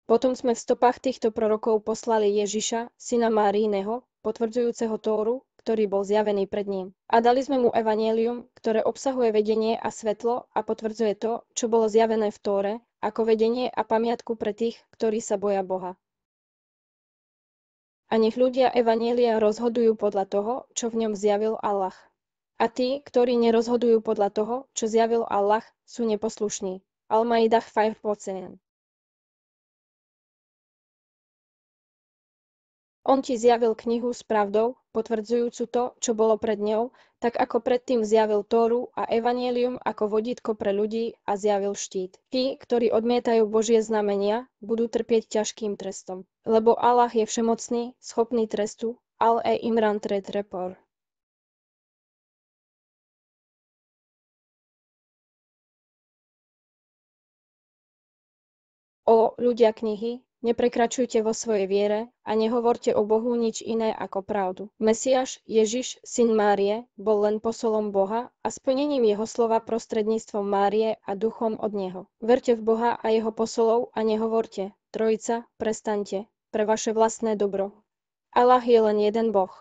Potom sme v stopách týchto prorokov poslali Ježiša, syna Máriineho, potvrdzujúceho Tóru, ktorý bol zjavený pred ním. A dali sme mu evanjelium, ktoré obsahuje vedenie a svetlo a potvrdzuje to, čo bolo zjavené v Tóre, ako vedenie a pamiatku pre tých, ktorí sa boja Boha. A nech ľudia evanjelia rozhodujú podľa toho, čo v ňom zjavil Allah. A tí, ktorí nerozhodujú podľa toho, čo zjavil Allah, sú neposlušní. Al-Maidah 5%. On ti zjavil knihu s pravdou, potvrdzujúcu to, čo bolo pred ňou, tak ako predtým zjavil Tóru a evanjelium ako vodítko pre ľudí a zjavil štít. Tí, ktorí odmietajú Božie znamenia, budú trpieť ťažkým trestom. Lebo Allah je všemocný, schopný trestu. Al-Imran 3:3. Ó, ľudia knihy, neprekračujte vo svojej viere a nehovorte o Bohu nič iné ako pravdu. Mesiáš, Ježiš, syn Márie, bol len posolom Boha a splnením jeho slova prostredníctvom Márie a duchom od neho. Verte v Boha a jeho posolov a nehovorte, Trojica, prestaňte, pre vaše vlastné dobro. Allah je len jeden Boh.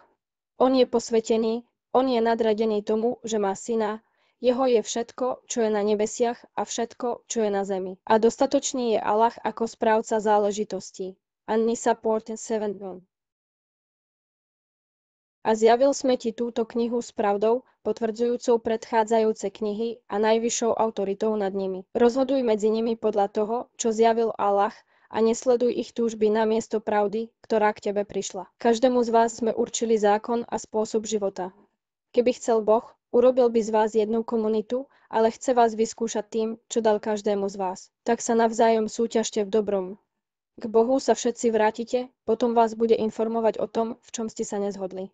On je posvetený, on je nadradený tomu, že má syna, jeho je všetko, čo je na nebesiach a všetko, čo je na zemi. A dostatočný je Allah ako správca záležitostí. An-Nisa 7. A zjavil sme ti túto knihu s pravdou, potvrdzujúcou predchádzajúce knihy a najvyššou autoritou nad nimi. Rozhoduj medzi nimi podľa toho, čo zjavil Allah, a nesleduj ich túžby namiesto pravdy, ktorá k tebe prišla. Každému z vás sme určili zákon a spôsob života. Keby chcel Boh, urobil by z vás jednu komunitu, ale chce vás vyskúšať tým, čo dal každému z vás. Tak sa navzájom súťažte v dobrom. K Bohu sa všetci vrátite, potom vás bude informovať o tom, v čom ste sa nezhodli.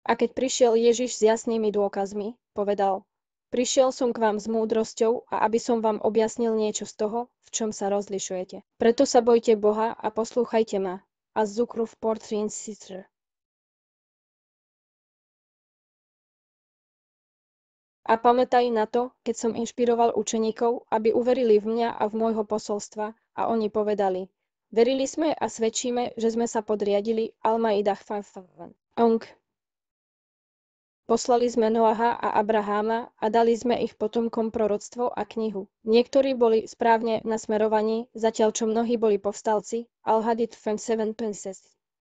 A keď prišiel Ježiš s jasnými dôkazmi, povedal: Prišiel som k vám s múdrosťou a aby som vám objasnil niečo z toho, v čom sa rozlišujete. Preto sa bojte Boha a poslúchajte ma. Az-Zukhruf 4:3. A pamätaj na to, keď som inšpiroval učeníkov, aby uverili v mňa a v môjho posolstva, a oni povedali: Verili sme a svedčíme, že sme sa podriadili. Al-Maidah 5:1. Poslali sme Noaha a Abraháma a dali sme ich potomkom proroctvo a knihu. Niektorí boli správne nasmerovaní, zatiaľ čo mnohí boli povstalci. Al-Hadid 7:26.